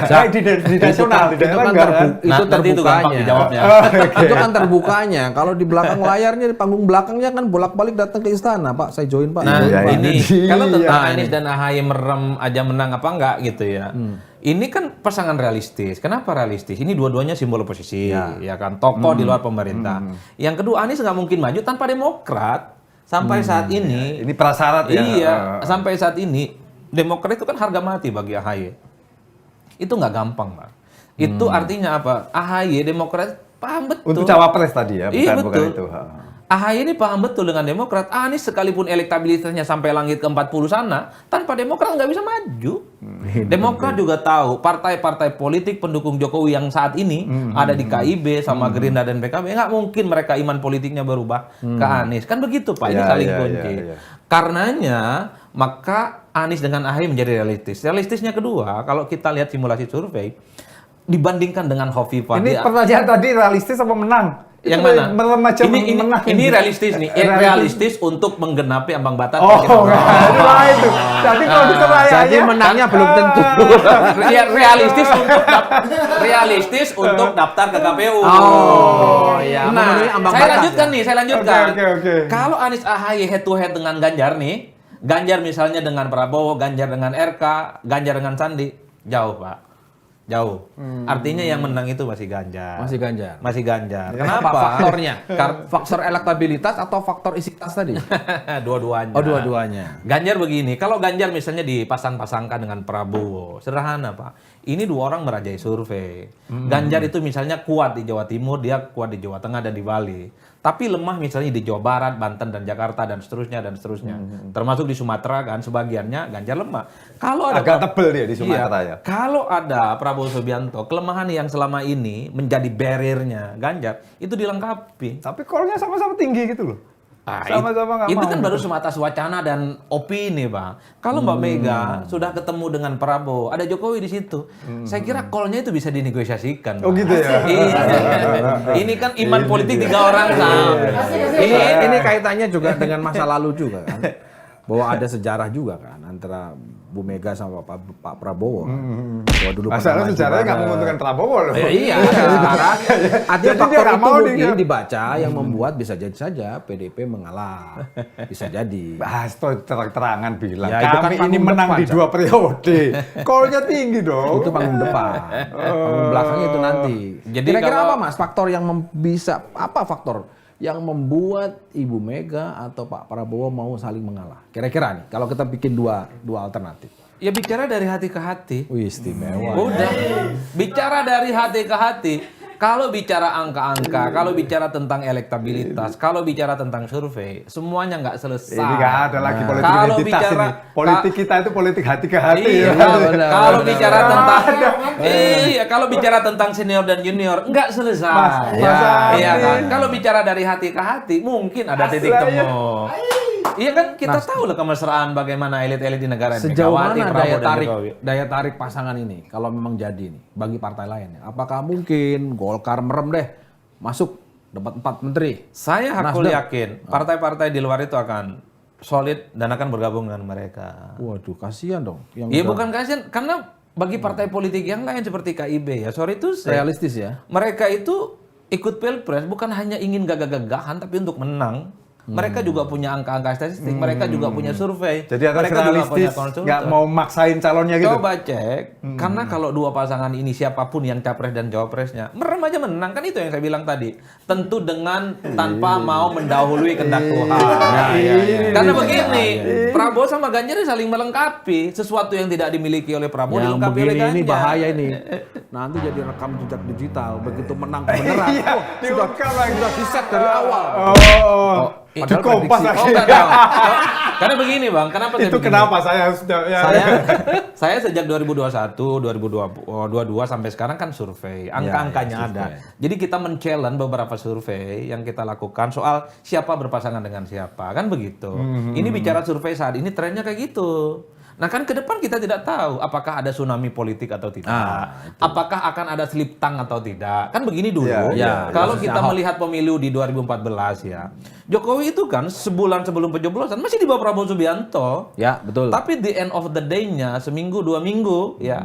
Zak, di nasional di itu daerah kan enggak kan? itu Nanti itu gampang terbukanya. dijawabnya. Itu kan terbukanya. Kalau di belakang layarnya, di panggung belakangnya kan bolak-balik datang ke istana, Pak. Saya join, Pak. Nah, Iya, ini iya. kalau tentang Nah, Anies dan AHY merem aja menang apa enggak gitu ya. Ini kan pasangan realistis. Kenapa realistis? Ini dua-duanya simbol oposisi, ya kan, tokoh di luar pemerintah. Yang kedua, Anies nggak mungkin maju tanpa Demokrat. Sampai saat ini, Ini prasyarat ya. iya, sampai saat ini Demokrat itu kan harga mati bagi AHY. Itu nggak gampang, Bang. Itu artinya apa? AHY Demokrat paham betul. Untuk cawapres tadi ya, Iya, bukan betul. itu. AHY ini paham betul dengan Demokrat. Anies sekalipun elektabilitasnya sampai langit ke 40 sana, tanpa Demokrat nggak bisa maju. Demokrat juga tahu partai-partai politik pendukung Jokowi yang saat ini ada di KIB sama Gerindra dan PKB, nggak mungkin mereka iman politiknya berubah ke Anies. Kan begitu Pak, ini saling kunci. Karenanya, maka Anies dengan AHY menjadi realistis. Realistisnya kedua, kalau kita lihat simulasi survei, dibandingkan dengan Hovifah. Ini pertanyaan tadi realistis apa menang? Yang Itu mana? Meremaja Ini menang. realistis nih. Realistis untuk menggenapi ambang batas. Oh, enggak. Itu. Jadi kalau diterayanya. Jadi menangnya belum tentu. Realistis untuk daftar ke KPU. Oh, iya. Nah, Memenuhi ambang saya batas, lanjutkan ya? nih, saya lanjutkan. Oke. Kalau Anies AHY head to head dengan Ganjar nih, Ganjar misalnya dengan Prabowo, Ganjar dengan RK, Ganjar dengan Sandi, jauh Pak. Jauh. Artinya yang menang itu masih Ganjar. Masih Ganjar. Masih Ganjar. Kenapa faktornya? Faktor elektabilitas atau faktor isi tas tadi? Dua-duanya. Oh, dua-duanya. Ganjar begini, kalau Ganjar misalnya dipasang-pasangkan dengan Prabowo, sederhana Pak. Ini dua orang merajai survei. Ganjar itu misalnya kuat di Jawa Timur, dia kuat di Jawa Tengah dan di Bali. Tapi lemah misalnya di Jawa Barat, Banten dan Jakarta dan seterusnya dan seterusnya. Termasuk di Sumatera kan sebagiannya Ganjar lemah. Kalau ada Agak tebel dia di Sumatera ya. Kalau ada Prabowo Subianto, kelemahan yang selama ini menjadi barriernya Ganjar itu dilengkapi. Tapi call-nya sama-sama tinggi gitu loh. Sama-sama nggak itu mau. kan baru sebatas wacana dan opini, Pak. Kalau Mbak Mega sudah ketemu dengan Prabowo, ada Jokowi di situ. Saya kira call-nya itu bisa dinegosiasikan. Oh Pak. gitu ya. Iya. Ini kan iman politik 3 orang sama. Ini kaitannya juga dengan masa lalu juga kan. Bahwa ada sejarah juga kan antara Bu Mega sama Pak Prabowo. Bahwa dulu Masalah sejarahnya nggak menguntungkan Prabowo loh. Iya, sekarang ada Jadi dia faktor nggak itu mau mungkin dibaca yang membuat bisa jadi saja PDP mengalah. Bisa jadi. Bahas tuh terang-terangan bilang, Ya, itu kan kami ini panggung menang depan, di 2 periode. Call-nya tinggi dong. Itu panggung depan. Panggung belakangnya itu nanti. Jadi Kira-kira kalau- apa Mas faktor yang bisa apa faktor yang membuat Ibu Mega atau Pak Prabowo mau saling mengalah? Kira-kira nih kalau kita bikin dua alternatif. Ya bicara dari hati ke hati. Wih, istimewa. Udah. Bicara dari hati ke hati. Kalau bicara angka-angka, kalau bicara tentang elektabilitas, kalau bicara tentang survei, semuanya nggak selesai. Ini nggak ada lagi politik Kalau identitas bicara- ini. Politik kita itu politik hati ke hati. Iya, ya. benar, kalau benar, bicara benar. tentang kalau bicara tentang senior dan junior nggak selesai. Iya kan? Kalau bicara dari hati ke hati mungkin ada titik temu. Iya kan kita tahu lah kemesraan bagaimana elit-elit di negara ini. Sejauh Megawati, mana Prabowo, dan Jokowi. daya tarik pasangan ini kalau memang jadi nih bagi partai lain? Apakah mungkin Golkar merem deh masuk dapat 4 menteri? Saya hakul Nasdem. yakin partai-partai di luar itu akan solid dan akan bergabung dengan mereka. Waduh, kasihan dong. Yang Iya udah bukan kasihan karena bagi partai politik yang lain seperti KIB ya, sorry itu realistis ya. mereka itu ikut pilpres bukan hanya ingin gagah-gagahan tapi untuk menang. Mereka juga punya angka-angka statistik, mereka juga punya survei, Jadi harus mereka juga punya realistis, konsultan. nggak mau maksain calonnya gitu. Coba cek, karena kalau dua pasangan ini siapapun yang capres dan cawapresnya, merem aja menang kan itu yang saya bilang tadi. Tentu dengan tanpa mau mendahului kehendak Tuhan. Karena begini, Prabowo sama Ganjar ini saling melengkapi. Sesuatu yang tidak dimiliki oleh Prabowo Yang dilengkapi oleh begini Ganjar. ini bahaya ini. Nanti jadi rekam jejak digital. Begitu menang kebenaran, Iya, sudah diungkap lagi. di-set dari awal. Di Kompas prediksi. lagi. Oh enggak tahu. Karena begini Bang, kenapa saya Itu begini? kenapa saya harus ya. Saya sejak 2021, 2022 sampai sekarang kan survei, angka-angkanya ada. Jadi kita men-challenge beberapa survei yang kita lakukan soal siapa berpasangan dengan siapa, kan begitu. Ini bicara survei saat ini trennya kayak gitu. Nah kan ke depan kita tidak tahu apakah ada tsunami politik atau tidak, apakah akan ada slip tang atau tidak. Kan begini dulu. Kalau kita melihat pemilu di 2014 ya, Jokowi itu kan sebulan sebelum pencoblosan masih di bawah Prabowo Subianto. Ya, betul. Tapi di end of the day-nya seminggu 2 minggu ya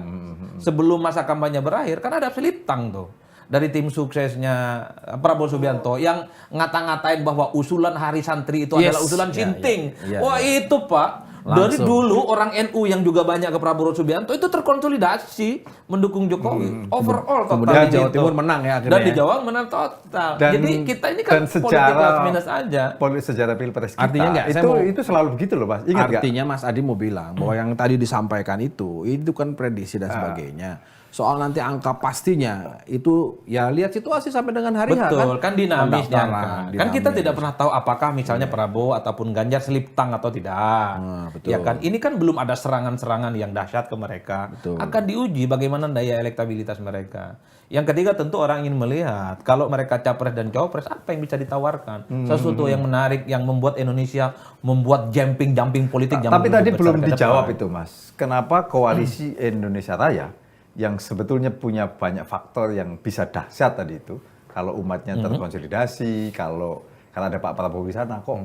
sebelum masa kampanye berakhir kan ada slip tang tuh dari tim suksesnya Prabowo Subianto yang ngata-ngatain bahwa usulan Hari Santri itu adalah usulan Sinting. Wah itu Pak. Dari dulu orang NU yang juga banyak ke Prabowo Subianto itu terkonsolidasi mendukung Jokowi overall total. Kemudian di Jawa situ. Timur menang ya akhirnya. Dan di Jawa menang total. Jadi kita ini kan politik plus minus aja. Sejarah pilpres kita. Artinya nggak, saya mau- itu selalu begitu loh, Mas. Ingat nggak? Artinya Mas Adi mau bilang bahwa yang tadi disampaikan itu kan prediksi dan sebagainya. Soal nanti angka pastinya itu ya lihat situasi sampai dengan hari H Betul, kan dinamis Pendaftaran, kan kita dinamis. tidak pernah tahu apakah misalnya Prabowo ataupun Ganjar slip tang atau tidak. betul. Ya kan, ini kan belum ada serangan-serangan yang dahsyat ke mereka. Betul. Akan diuji bagaimana daya elektabilitas mereka. Yang ketiga tentu orang ingin melihat kalau mereka capres dan cawapres apa yang bisa ditawarkan. Sesuatu yang menarik yang membuat Indonesia membuat jumping politik yang Tapi tadi besar belum ke dijawab depan. itu, Mas. Kenapa koalisi Indonesia Raya yang sebetulnya punya banyak faktor yang bisa dahsyat tadi itu, kalau umatnya terkonsolidasi, kalau ada Pak Prabowo di sana, kok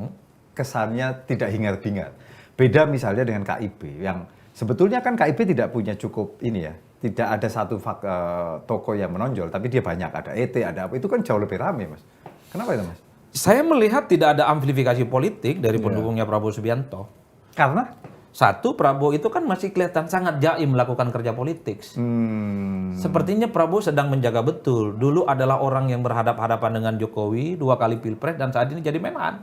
kesannya tidak hingar-bingar. Beda misalnya dengan KIB yang sebetulnya kan KIB tidak punya cukup ini ya, tidak ada satu tokoh yang menonjol, tapi dia banyak, ada ET, ada apa, itu kan jauh lebih ramai, Mas. Kenapa itu, Mas? Saya melihat tidak ada amplifikasi politik dari pendukungnya Prabowo Subianto. Karena Satu, Prabowo itu kan masih kelihatan sangat jaim melakukan kerja politik. Sepertinya Prabowo sedang menjaga betul. Dulu adalah orang yang berhadapan-hadapan dengan Jokowi 2 kali pilpres dan saat ini jadi Menhan.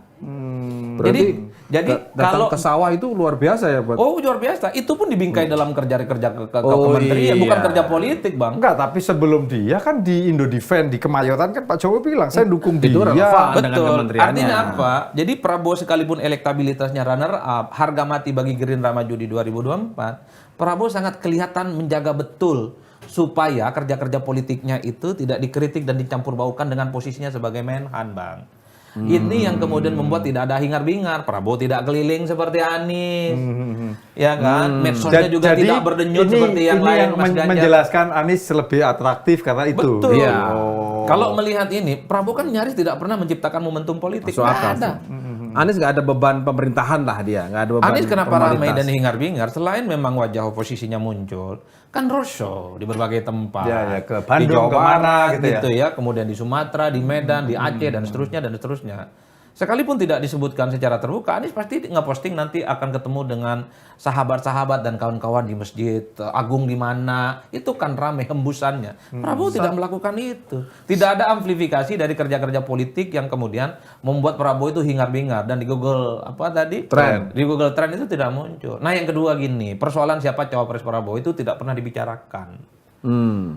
Berarti jadi datang kalau ke sawah itu luar biasa ya buat. oh luar biasa, itu pun dibingkai dalam kerja-kerja ke kementerian, bukan iya. kerja politik, Bang. enggak, tapi sebelum dia kan di Indodefense, di Kemayoran kan Pak Jokowi bilang, saya dukung dia. Itu relevan. dengan Betul. kementeriannya. Artinya apa? Jadi Prabowo sekalipun elektabilitasnya runner up, harga mati bagi Gerindra maju di 2024, Prabowo sangat kelihatan menjaga betul supaya kerja-kerja politiknya itu tidak dikritik dan dicampur baukan dengan posisinya sebagai Menhan, Bang. Ini yang kemudian membuat tidak ada hingar-bingar. Prabowo tidak keliling seperti Anies, ya kan? Medsosnya juga tidak berdenyut seperti yang lain. Mas Ganjar. Menjelaskan Anies lebih atraktif karena itu. Betul. Iya. Kalau melihat ini, Prabowo kan nyaris tidak pernah menciptakan momentum politik. Masuk Nggak akal ada. Anies nggak ada beban pemerintahan lah dia, nggak ada beban. Anies kenapa ramai formalitas. dan hingar-bingar? Selain memang wajah oposisinya muncul, kan roadshow di berbagai tempat. Ya, ke Di Bandung, Jawa kemana Barat, gitu ya. gitu ya. Kemudian di Sumatera, di Medan, di Aceh dan seterusnya dan seterusnya. Sekalipun tidak disebutkan secara terbuka, Anies pasti nge-posting nanti akan ketemu dengan sahabat-sahabat dan kawan-kawan di Masjid Agung di mana. Itu kan ramai hembusannya. Prabowo tidak melakukan itu. Tidak ada amplifikasi dari kerja-kerja politik yang kemudian membuat Prabowo itu hingar-bingar. Dan di Google apa tadi? Trend. Di Google Trend itu tidak muncul. Nah yang kedua gini, persoalan siapa cawapres Prabowo itu tidak pernah dibicarakan.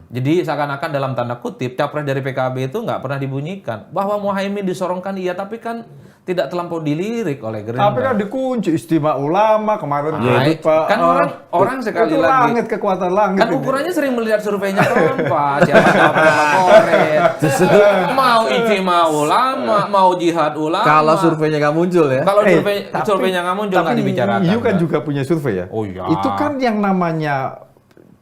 Jadi seakan-akan dalam tanda kutip capres dari PKB itu nggak pernah dibunyikan. Bahwa Muhaimin disorongkan iya, tapi kan tidak terlampau dilirik oleh Gerindra. Tapi kan dikunci istimewa ulama kemarin Pak. Kan orang sekali itu lagi langit, kekuatan langit. kan ini. ukurannya sering melihat surveinya Kompas, siapa cawapres favorit. Mau ijtima ulama, mau jihad ulama. Kalau surveinya nggak muncul ya. Kalau Tapi- surveinya nggak muncul nggak tapi dibicarakan. IU kan Bang. juga punya survei ya. Oh iya. Itu kan yang namanya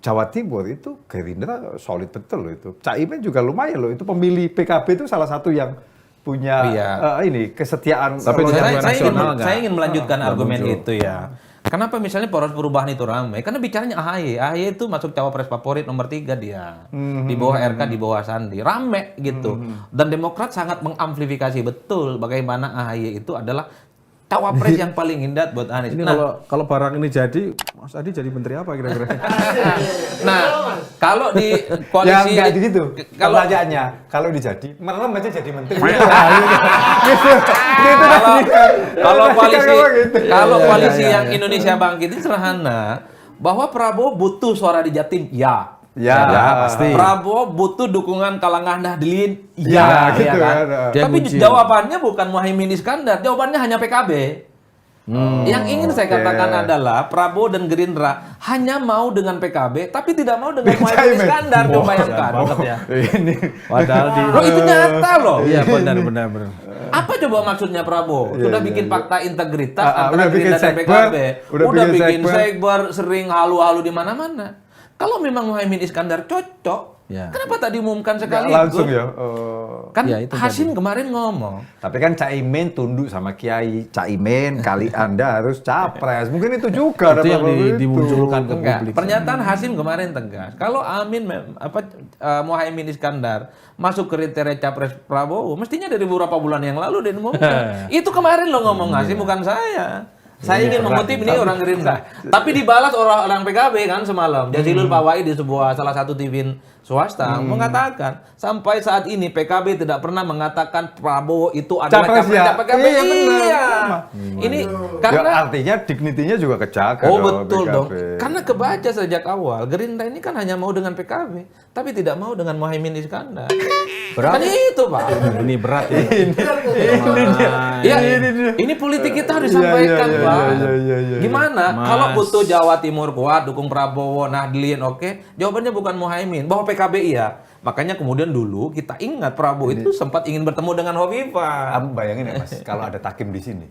Jawa Timur itu Gerindra solid betul loh itu. Caimin juga lumayan loh. Itu pemilih PKB itu salah satu yang punya Iya. ini kesetiaan. Tapi di loyal nasional nggak? saya ingin melanjutkan Nggak argumen muncul. itu ya. Kenapa misalnya poros perubahan itu ramai? Karena bicaranya AHY. AHY itu masuk cawapres favorit nomor 3 dia. Di bawah RK, di bawah Sandi. Rame gitu. Dan Demokrat sangat mengamplifikasi betul bagaimana AHY itu adalah cawapres yang paling indah buat Anies. Ini Nah, kalau barang ini jadi, Mas Adi jadi menteri apa kira-kira? nah, kalau di Ya koalisi enggak gitu. kalau Pertanyaannya, kalau dijadi, merem aja jadi menteri. kalau koalisi Gitu. kalau Iya, koalisi iya, yang Indonesia Bangkit itu sederhana bahwa Prabowo butuh suara di Jatim, ya. Ya, pasti. Prabowo butuh dukungan kalangan Nahdlin, Ya, ya, gitu kan? kan. Dia Tapi kunci. jawabannya bukan Muhaimin Iskandar, jawabannya hanya PKB. Yang ingin saya katakan adalah Prabowo dan Gerindra hanya mau dengan PKB, tapi tidak mau dengan Muhaimin Caimin. Iskandar. Coba bayangkan. ya. Ini Padahal di. Loh, itu nyata loh. Iya benar. Apa coba maksudnya Prabowo? Sudah iya, bikin iya. fakta integritas Udah antara bikin Gerindra dan sekber, PKB. udah Udah bikin bikin sekber. sekber, sering halu-halu di mana-mana. Kalau memang Muhaimin Iskandar cocok, Ya. kenapa tak diumumkan nggak sekaligus? langsung ya. Kan Ya, itu Hasim kemarin ngomong. Tapi kan Caimin tunduk sama Kiai. Caimin kali Anda harus capres. Mungkin itu juga. Itu yang apa-apa itu. dimunculkan ke Enggak, publik. pernyataan Hasim kemarin tegas. Kalau Muhaimin Iskandar masuk kriteria capres Prabowo, mestinya dari beberapa bulan yang lalu dia diumumkan. Itu kemarin lo ngomong Hasim, bukan saya. Saya ingin mengutip ini orang Gerindra. Tapi dibalas orang PKB kan semalam. Jazilul Fawait di sebuah salah satu swasta mengatakan sampai saat ini PKB tidak pernah mengatakan Prabowo itu adalah Capres ya? PKB. Iya, benar. Iya. Ini karena Ya, artinya dignity-nya juga kejaga oh dong, betul PKB. dong. Karena kebaca sejak awal Gerindra ini kan hanya mau dengan PKB, tapi tidak mau dengan Muhaimin Iskandar. Kan itu, Pak. Ini berat ya. Ya, ini politik kita harus disampaikan, Pak. iya. Gimana? Kalau butuh Jawa Timur kuat, dukung Prabowo, Nahdlin, oke. Jawabannya bukan Muhaimin, bahwa PKB iya. Makanya kemudian dulu kita ingat Prabowo itu sempat ingin bertemu dengan Hovifah. Bayangin ya Mas, kalau ada Takim di sini.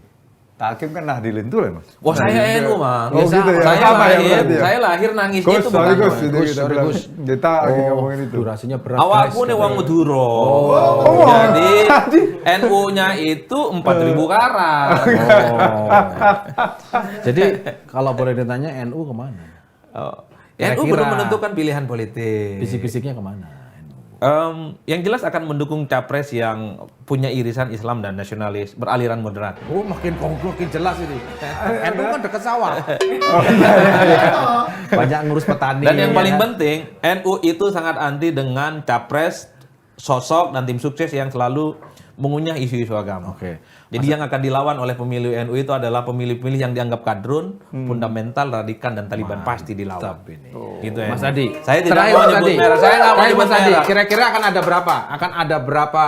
Takim kan Nahdlin tuh lah Mas. Wah, saya NU, Bang. Oh, gitu ya? Saya Sama ya lahir, berarti ya? saya lahir nangisnya Gus, itu sorry bukan Gus, Gus. itu kita bilang. Kita lagi ngomongin itu. Durasinya berat. Awalku nih Wang Maduro. Jadi NU-nya itu 4.000 karat. Jadi kalau boleh ditanya NU kemana? Oh. Kira-kira. NU belum menentukan pilihan politik. Fisik-fisiknya kemana? NU? Yang jelas akan mendukung capres yang punya irisan Islam dan nasionalis, beraliran moderat. Oh makin jelas ini. NU kan deket sawah. Banyak ngurus petani. Dan yang ya paling kan? penting, NU itu sangat anti dengan capres, sosok dan tim sukses yang selalu mengunyah isu-isu agama. Oke. Jadi yang akan dilawan oleh pemilih NU itu adalah pemilih-pemilih yang dianggap kadrun, fundamental, radikal dan Taliban pasti dilawan. Gitu ya. Mas Adi. Saya tidak terakhir, mau Mas nyebut Adi. merah. Saya nggak mau Terakhir, nyebut Mas Adi. merah. Kira-kira akan ada berapa? Akan ada berapa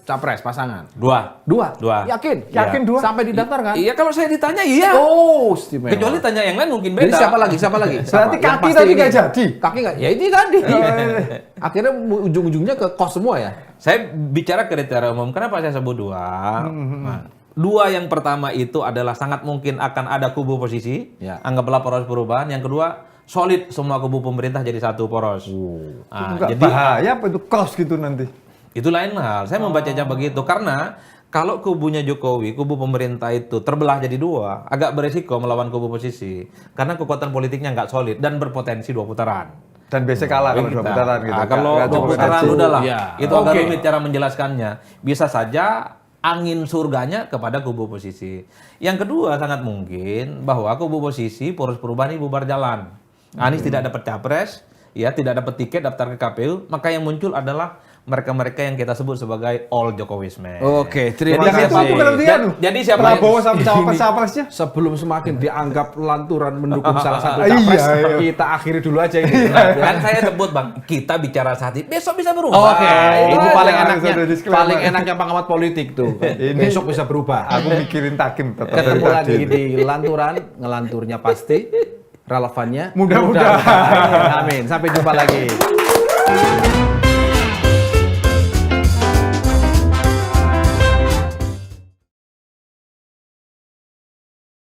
capres pasangan? Dua. Dua. Yakin? Yakin dua? Sampai didaftarkan? Iya, kalau saya ditanya iya. Oh, istimewa. Kecuali tanya yang lain mungkin Jadi beda. siapa lagi? Berarti Yang kaki pasti tadi ini. nggak jadi? Kaki nggak? Ya ini tadi. Akhirnya ujung-ujungnya ke kos semua ya? Saya bicara kriteria umum. Kenapa saya sebut dua? Nah, dua yang pertama itu adalah sangat mungkin akan ada kubu oposisi. Ya. Anggaplah poros perubahan. Yang kedua, solid semua kubu pemerintah jadi satu poros. Nah, Enggak jadi bahaya apa itu cross gitu nanti. itu lain hal. Saya membacanya begitu karena kalau kubunya Jokowi, kubu pemerintah itu terbelah jadi dua, agak beresiko melawan kubu oposisi karena kekuatan politiknya nggak solid dan berpotensi dua putaran. Dan biasanya kalah kalau dua putaran gitu. Nah, kalau Nggak dua cukup putaran satu. udahlah, Ya. itu agak Oke. rumit cara menjelaskannya. Bisa saja angin surganya kepada kubu oposisi. Yang kedua sangat mungkin bahwa kubu oposisi poros perubahan ini bubar jalan. Anies tidak dapat capres, ya tidak dapat tiket daftar ke KPU, maka yang muncul adalah mereka-mereka yang kita sebut sebagai all Jokowisme. Oke, terima Jadi kasih. siapa itu kan nanti anu? Jadi siapa Prabowo sama capres-capresnya? Sebelum semakin dianggap lanturan mendukung salah satu Iya, capres, iya. kita akhiri dulu aja ini. kan saya sebut Bang, kita bicara saat ini, besok bisa berubah. Oke, Itu itu aja. paling harus enaknya, ada disclaimer. paling enaknya pengamat politik tuh. Besok bisa berubah. Aku mikirin Takim tetap Ketemu dari lagi tadi. di lanturan, ngelanturnya pasti, relevannya Mudah-mudahan. Amin. Sampai jumpa lagi.